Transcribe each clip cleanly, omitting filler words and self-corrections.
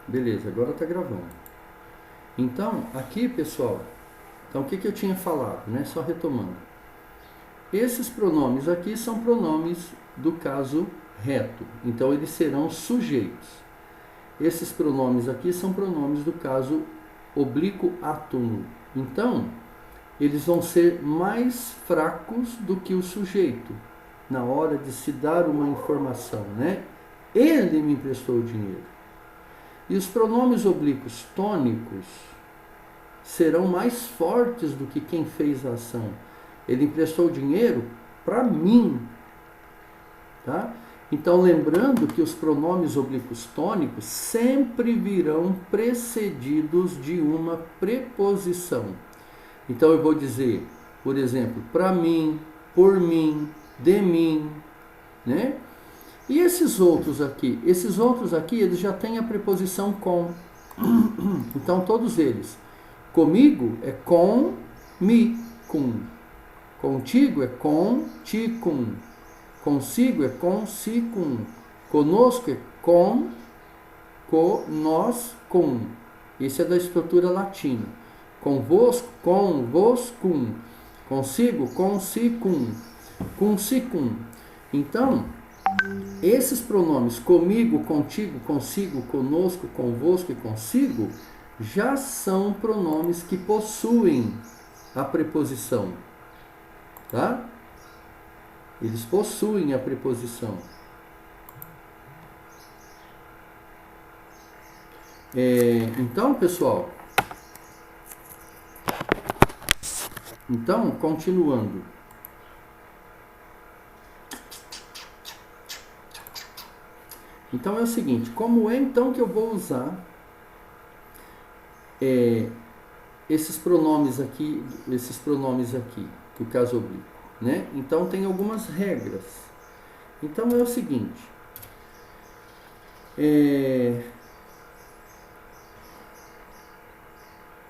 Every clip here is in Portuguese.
Beleza, agora está gravando. Então, aqui, pessoal, então o que eu tinha falado, né? Só retomando. Esses pronomes aqui são pronomes do caso reto, então eles serão sujeitos. Esses pronomes aqui são pronomes do caso oblíquo átono. Então, eles vão ser mais fracos do que o sujeito na hora de se dar uma informação, né? Ele me emprestou o dinheiro. E os pronomes oblíquos tônicos serão mais fortes do que quem fez a ação. Ele emprestou o dinheiro para mim, tá? Então, lembrando que os pronomes oblíquos tônicos sempre virão precedidos de uma preposição. Então, eu vou dizer, por exemplo, para mim, por mim, de mim, né? E esses outros aqui? Esses outros aqui, eles já têm a preposição com. Então, todos eles. Comigo é com, mi, cum. Contigo é com, ti, cum. Consigo é com, si, cum. Conosco é com, nós, cum. Esse é da estrutura latina. Convosco, com, vos, cum. Consigo, com, si, cum. Com, si, cum. Então, esses pronomes comigo, contigo, consigo, conosco, convosco e consigo já são pronomes que possuem a preposição, tá? Eles possuem a preposição. Então, pessoal, continuando. Então é o seguinte, como é então que eu vou usar esses pronomes aqui, do caso oblíquo, né? Então tem algumas regras. Então é o seguinte,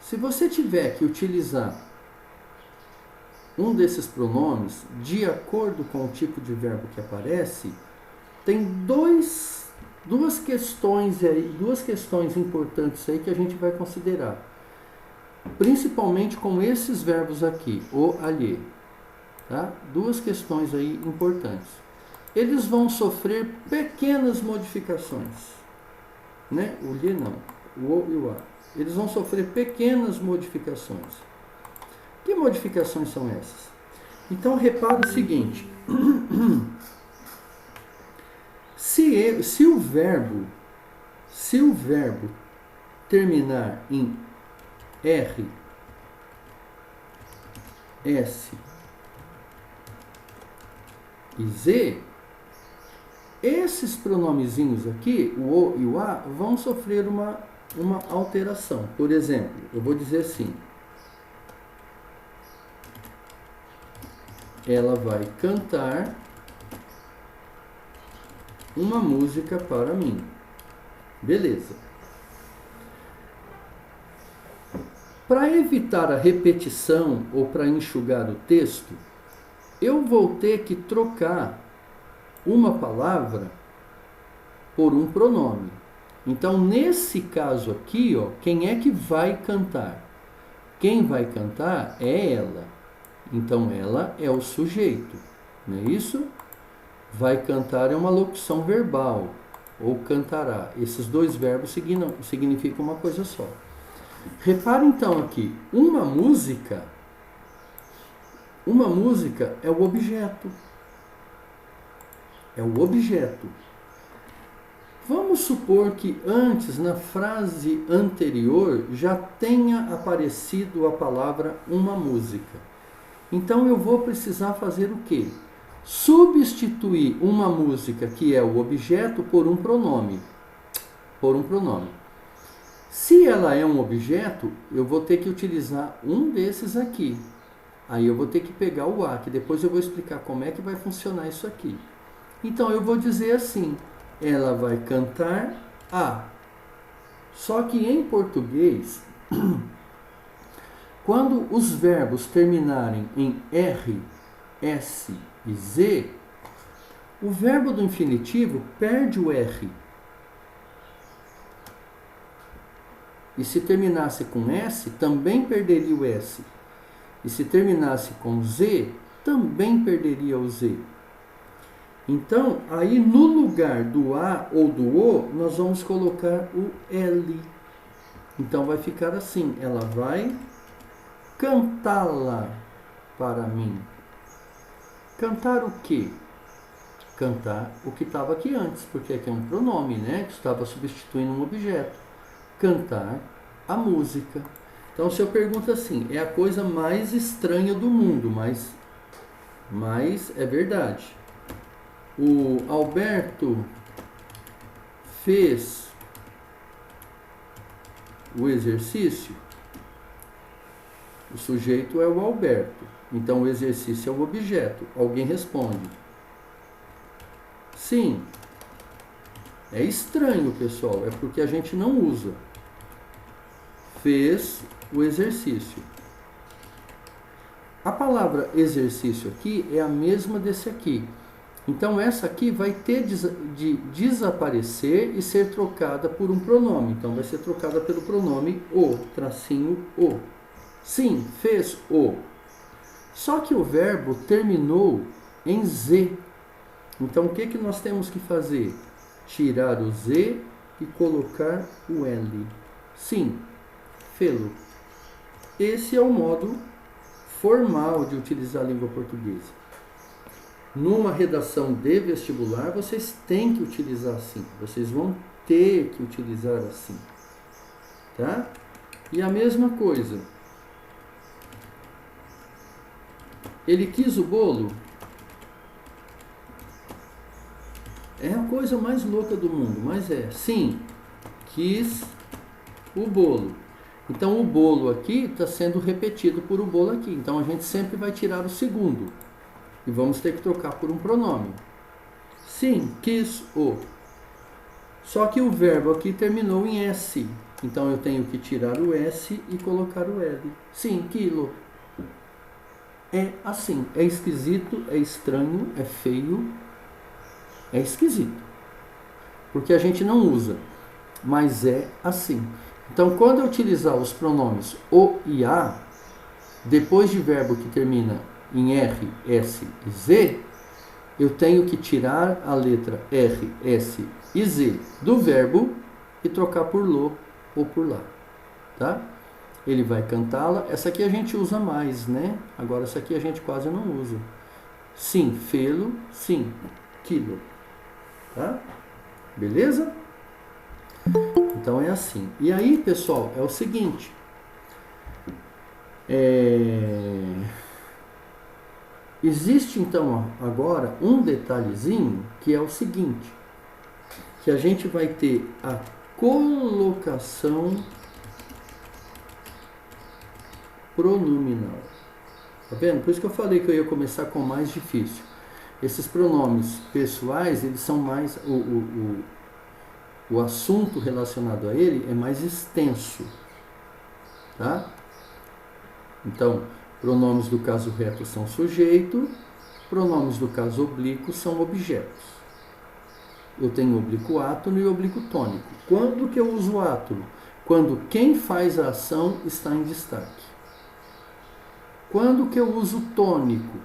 se você tiver que utilizar um desses pronomes de acordo com o tipo de verbo que aparece, tem duas questões importantes aí que a gente vai considerar. Principalmente com esses verbos aqui, o, alhe. Tá? Duas questões aí importantes. Eles vão sofrer pequenas modificações. Né? O lhe não, o e o a. Eles vão sofrer pequenas modificações. Que modificações são essas? Então repara o seguinte. Se o verbo terminar em R, S e Z, esses pronomezinhos aqui, o O e o A, vão sofrer uma alteração. Por exemplo, eu vou dizer assim: ela vai cantar uma música para mim. Beleza. Para evitar a repetição ou para enxugar o texto, eu vou ter que trocar uma palavra por um pronome. Então, nesse caso aqui, ó, quem é que vai cantar? Quem vai cantar é ela. Então, ela é o sujeito, não é isso? Vai cantar é uma locução verbal, ou cantará. Esses dois verbos significam uma coisa só. Repara então aqui, uma música é o objeto. É o objeto. Vamos supor que antes, na frase anterior, já tenha aparecido a palavra uma música. Então eu vou precisar fazer o quê? Substituir uma música, que é o objeto, por um pronome. Se ela é um objeto, eu vou ter que utilizar um desses aqui. Aí eu vou ter que pegar o a, que depois eu vou explicar como é que vai funcionar isso aqui. Então eu vou dizer assim: ela vai cantar a. Só que em português, quando os verbos terminarem em R, S e Z, o verbo do infinitivo perde o R. E se terminasse com S, também perderia o S. E se terminasse com Z, também perderia o Z. Então, aí no lugar do A ou do O, nós vamos colocar o L. Então vai ficar assim, ela vai cantá-la para mim. Cantar o quê? Cantar o que estava aqui antes, porque aqui é um pronome, né? Que estava substituindo um objeto. Cantar a música. Então, se eu pergunto assim, é a coisa mais estranha do mundo, mas é verdade. O Alberto fez o exercício. O sujeito é o Alberto. Então, o exercício é o objeto. Alguém responde: sim. É estranho, pessoal. É porque a gente não usa. Fez o exercício. A palavra exercício aqui é a mesma desse aqui. Então, essa aqui vai ter de desaparecer e ser trocada por um pronome. Então, vai ser trocada pelo pronome o, tracinho o. Sim, fez o. Só que o verbo terminou em Z. Então, o que nós temos que fazer? Tirar o Z e colocar o L. Sim, fê-lo. Esse é o modo formal de utilizar a língua portuguesa. Numa redação de vestibular, vocês têm que utilizar assim. Vocês vão ter que utilizar assim. Tá? E a mesma coisa. Ele quis o bolo? É a coisa mais louca do mundo, mas é. Sim, quis o bolo. Então, o bolo aqui está sendo repetido por o bolo aqui. Então, a gente sempre vai tirar o segundo. E vamos ter que trocar por um pronome. Sim, quis o. Só que o verbo aqui terminou em S. Então, eu tenho que tirar o S e colocar o L. Sim, quilo. É assim. É esquisito, é estranho, é feio. É esquisito. Porque a gente não usa. Mas é assim. Então, quando eu utilizar os pronomes o e a, depois de verbo que termina em R, S e Z, eu tenho que tirar a letra R, S e Z do verbo e trocar por lo ou por lá. Tá? Ele vai cantá-la. Essa aqui a gente usa mais, né? Agora, essa aqui a gente quase não usa. Sim, fê-lo. Sim, quilo. Tá? Beleza? Então é assim. E aí, pessoal, é o seguinte. Existe então agora um detalhezinho que é o seguinte, que a gente vai ter a colocação pronominal. Tá vendo? Por isso que eu falei que eu ia começar com o mais difícil. Esses pronomes pessoais, eles são mais... O assunto relacionado a ele é mais extenso. Tá? Então, pronomes do caso reto são sujeito, pronomes do caso oblíquo são objetos. Eu tenho oblíquo átono e oblíquo tônico. Quando que eu uso átono? Quando quem faz a ação está em destaque. Quando que eu uso tônico?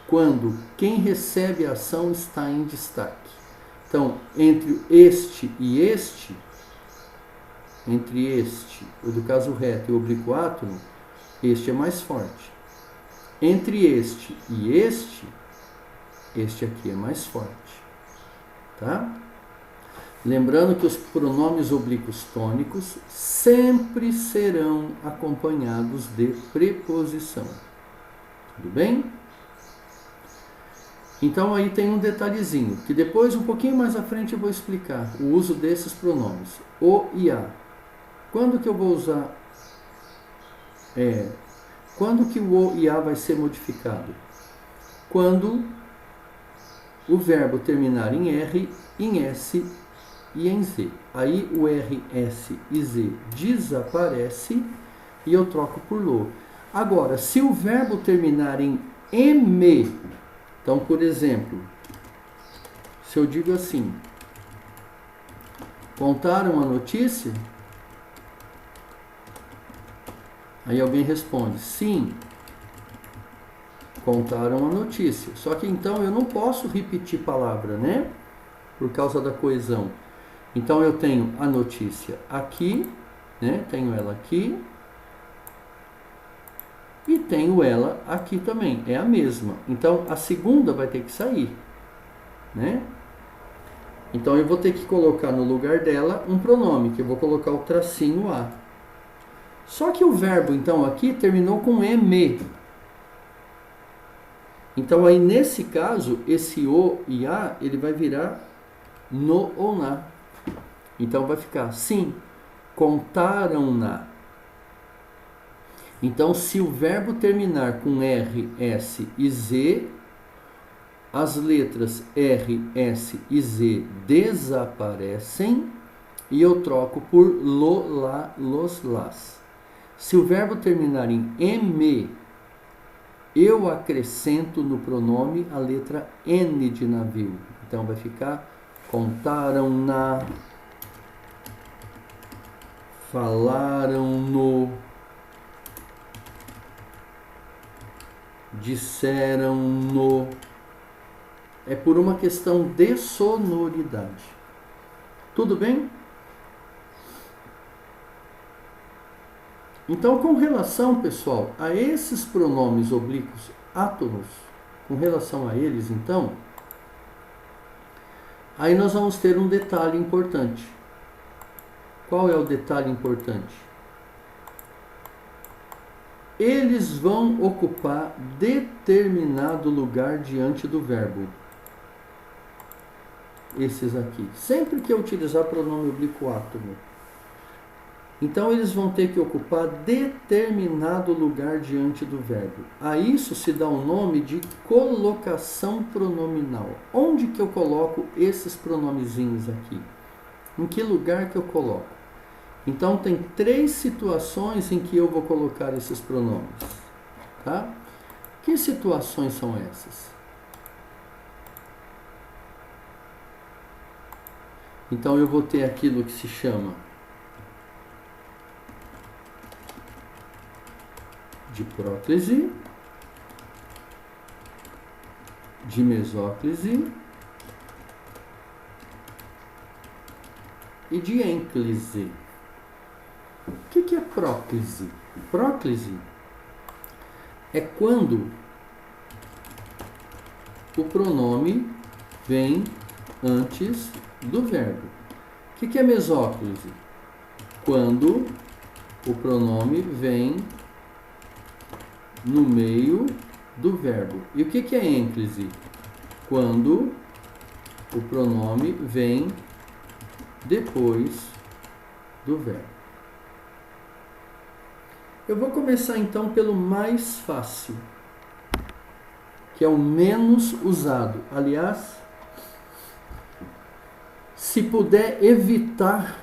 Quando quem recebe a ação está em destaque. Então, entre este e este, entre este, o do caso reto e o oblíquo átono, este é mais forte. Entre este e este aqui é mais forte. Tá? Lembrando que os pronomes oblíquos tônicos sempre serão acompanhados de preposição. Tudo bem? Então aí tem um detalhezinho, que depois, um pouquinho mais à frente, eu vou explicar o uso desses pronomes. O e a. Quando que eu vou usar... Quando que o O e A vai ser modificado? Quando o verbo terminar em R, em S e em Z. Aí o R, S e Z desaparece e eu troco por lo. Agora, se o verbo terminar em M, então, por exemplo, se eu digo assim, contaram a notícia? Aí alguém responde, sim, contaram a notícia. Só que então eu não posso repetir palavra, né? Por causa da coesão. Então eu tenho a notícia aqui, né? Tenho ela aqui. E tenho ela aqui também, é a mesma. Então a segunda vai ter que sair, né? Então eu vou ter que colocar no lugar dela um pronome, que eu vou colocar o tracinho a. Só que o verbo então aqui terminou com me. Então aí nesse caso, esse o e a, ele vai virar no ou na. Então vai ficar sim, contaram-na. Então se o verbo terminar com R, S e Z, as letras R, S e Z desaparecem e eu troco por lo, la, los, las. Se o verbo terminar em M, eu acrescento no pronome a letra N de navio. Então vai ficar contaram-na, falaram-no, disseram-no. É por uma questão de sonoridade. Tudo bem? Então, com relação, pessoal, a esses pronomes oblíquos átonos, com relação a eles, então, aí nós vamos ter um detalhe importante. Qual é o detalhe importante? Eles vão ocupar determinado lugar diante do verbo. Esses aqui. Sempre que eu utilizar pronome oblíquo átono. Então, eles vão ter que ocupar determinado lugar diante do verbo. A isso se dá o nome de colocação pronominal. Onde que eu coloco esses pronomezinhos aqui? Em que lugar que eu coloco? Então, tem 3 situações em que eu vou colocar esses pronomes. Tá? Que situações são essas? Então, eu vou ter aquilo que se chama de próclise, de mesóclise e de ênclise. O que é próclise? Próclise é quando o pronome vem antes do verbo. O que é mesóclise? Quando o pronome vem no meio do verbo. E o que é ênclise? Quando o pronome vem depois do verbo. Eu vou começar então pelo mais fácil, que é o menos usado. Aliás, se puder evitar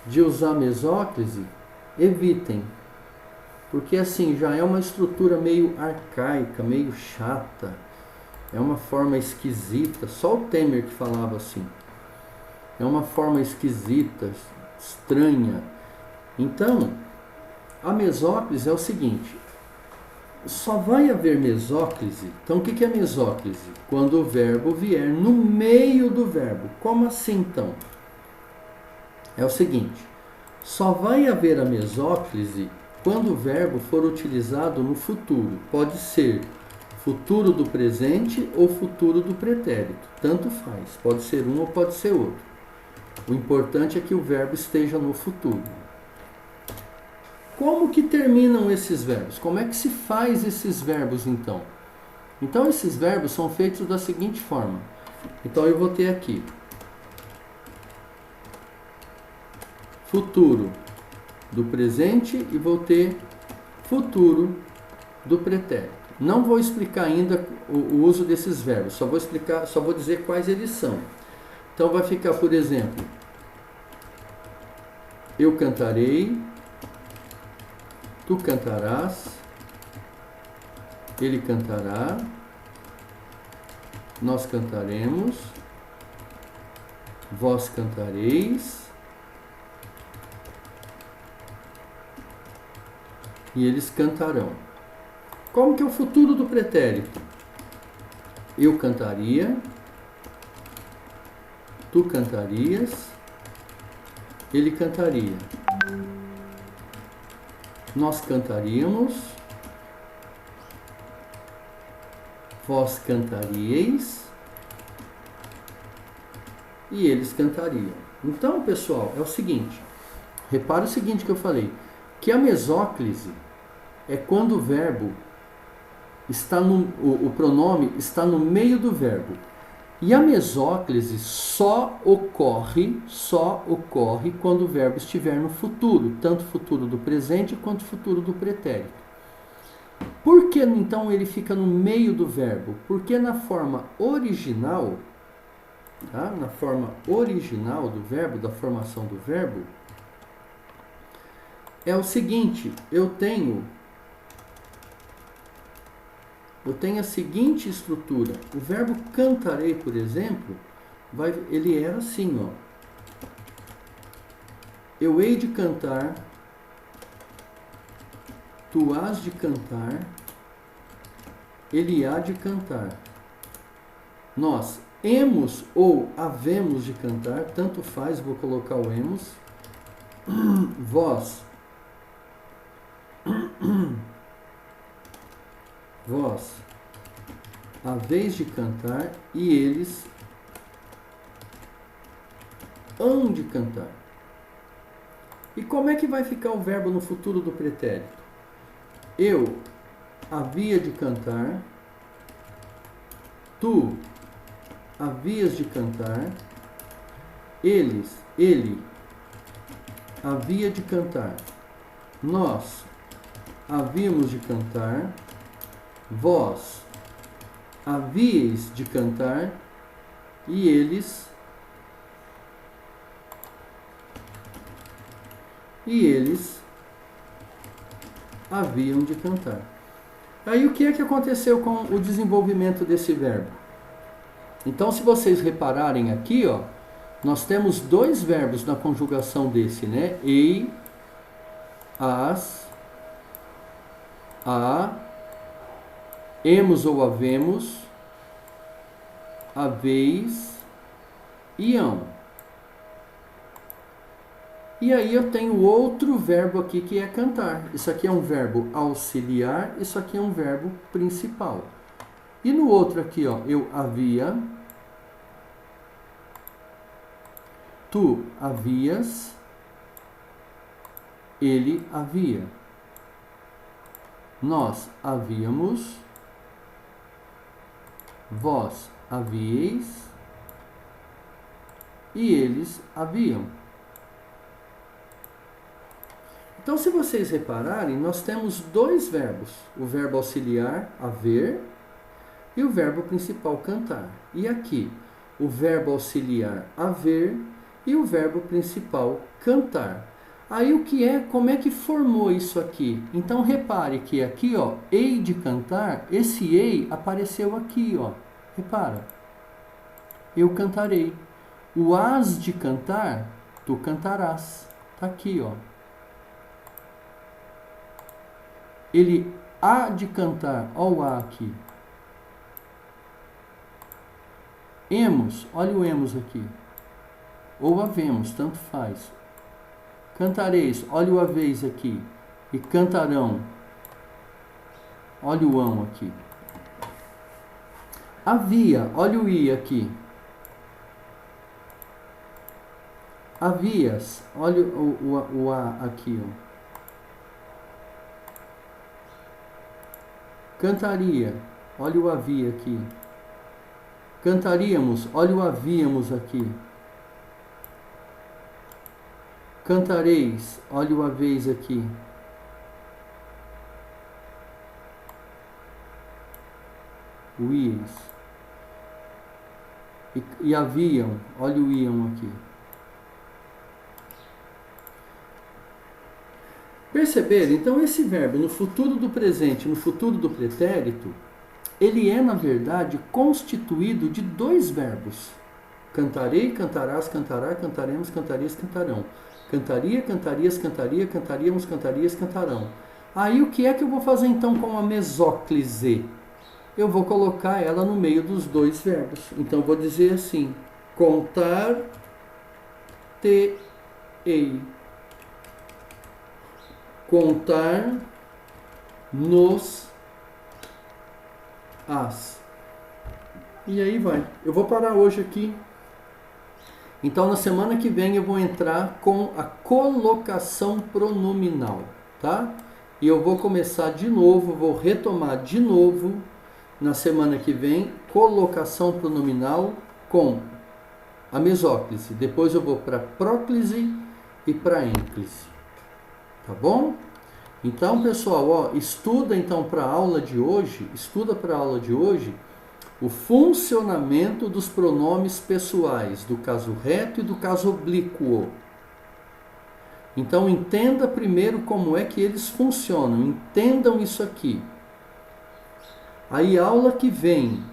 de usar mesóclise, evitem. Porque assim, já é uma estrutura meio arcaica, meio chata. É uma forma esquisita. Só o Temer que falava assim. É uma forma esquisita, estranha. Então, a mesóclise é o seguinte. Só vai haver mesóclise. Então, o que é mesóclise? Quando o verbo vier no meio do verbo. Como assim, então? É o seguinte. Só vai haver a mesóclise quando o verbo for utilizado no futuro. Pode ser futuro do presente ou futuro do pretérito. Tanto faz. Pode ser um ou pode ser outro. O importante é que o verbo esteja no futuro. Como que terminam esses verbos? Como é que se faz esses verbos, então? Então, esses verbos são feitos da seguinte forma. Então, eu vou ter aqui futuro do presente e vou ter futuro do pretérito. Não vou explicar ainda o uso desses verbos, só vou dizer quais eles são. Então vai ficar, por exemplo, eu cantarei, tu cantarás, ele cantará, nós cantaremos, vós cantareis, e eles cantarão. Como que é o futuro do pretérito? Eu cantaria, tu cantarias, ele cantaria. Nós cantaríamos, vós cantaríeis e eles cantariam. Então, pessoal, é o seguinte, repara o seguinte que eu falei, que a mesóclise é quando o verbo está o pronome está no meio do verbo. E a mesóclise só ocorre quando o verbo estiver no futuro, tanto futuro do presente quanto futuro do pretérito. Por que então ele fica no meio do verbo? Porque na forma original, tá? Na forma original do verbo, da formação do verbo, é o seguinte, eu tenho a seguinte estrutura. O verbo cantarei, por exemplo, ele era assim, ó. Eu hei de cantar, tu hás de cantar, ele há de cantar. Nós hemos ou havemos de cantar, tanto faz, vou colocar o hemos. Vós haveis de cantar e eles hão de cantar. E como é que vai ficar o verbo no futuro do pretérito? Eu havia de cantar, tu havias de cantar, ele havia de cantar, nós havíamos de cantar, vós havíeis de cantar e eles haviam de cantar. Aí o que é que aconteceu com o desenvolvimento desse verbo? Então, se vocês repararem aqui, ó, nós temos dois verbos na conjugação desse, né? Ei, as, a, hemos ou havemos, haveis e hão. E aí eu tenho outro verbo aqui que é cantar. Isso aqui é um verbo auxiliar, isso aqui é um verbo principal. E no outro aqui, ó, eu havia, tu havias, ele havia. Nós havíamos, vós havíeis e eles haviam. Então, se vocês repararem, nós temos dois verbos, o verbo auxiliar, haver, e o verbo principal, cantar. E aqui, o verbo auxiliar, haver, e o verbo principal, cantar. Aí como é que formou isso aqui? Então, repare que aqui, ó, hei de cantar, esse ei apareceu aqui, ó. Repara. Eu cantarei. O hás de cantar, tu cantarás. Tá aqui, ó. Ele há de cantar, olha o há aqui. Hemos, olha o hemos aqui. Ou havemos, tanto faz. Cantareis, olha o haveis aqui. E cantarão, olha o hão aqui. Havia, olha o i aqui. Havias, olha o a aqui, ó. Cantaria, olha o havia aqui. Cantaríamos, olha o havíamos aqui. Cantareis, olha o haveis aqui. O ias. E haviam, olha o iam aqui. Perceberam? Então, esse verbo no futuro do presente, no futuro do pretérito, ele é, na verdade, constituído de dois verbos. Cantarei, cantarás, cantará, cantaremos, cantarias, cantarão. Cantaria, cantarias, cantaria, cantaríamos, cantarias, cantarão. Aí o que é que eu vou fazer então com a mesóclise? Eu vou colocar ela no meio dos dois verbos. Então eu vou dizer assim: contar-te-ei. Contar-nos-ás. E aí vai. Eu vou parar hoje aqui. Então na semana que vem eu vou entrar com a colocação pronominal, tá? E eu vou começar de novo, vou retomar de novo na semana que vem colocação pronominal com a mesóclise. Depois eu vou para próclise e para ênclise. Tá bom? Então, pessoal, ó, estuda então para a aula de hoje, o funcionamento dos pronomes pessoais, do caso reto e do caso oblíquo. Então, entenda primeiro como é que eles funcionam, entendam isso aqui. Aí, aula que vem,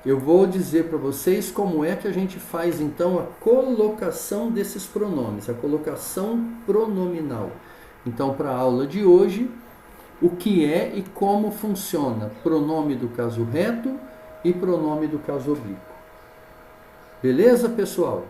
eu vou dizer para vocês como é que a gente faz então a colocação desses pronomes, a colocação pronominal. Então, para a aula de hoje, o que é e como funciona pronome do caso reto e pronome do caso oblíquo. Beleza, pessoal?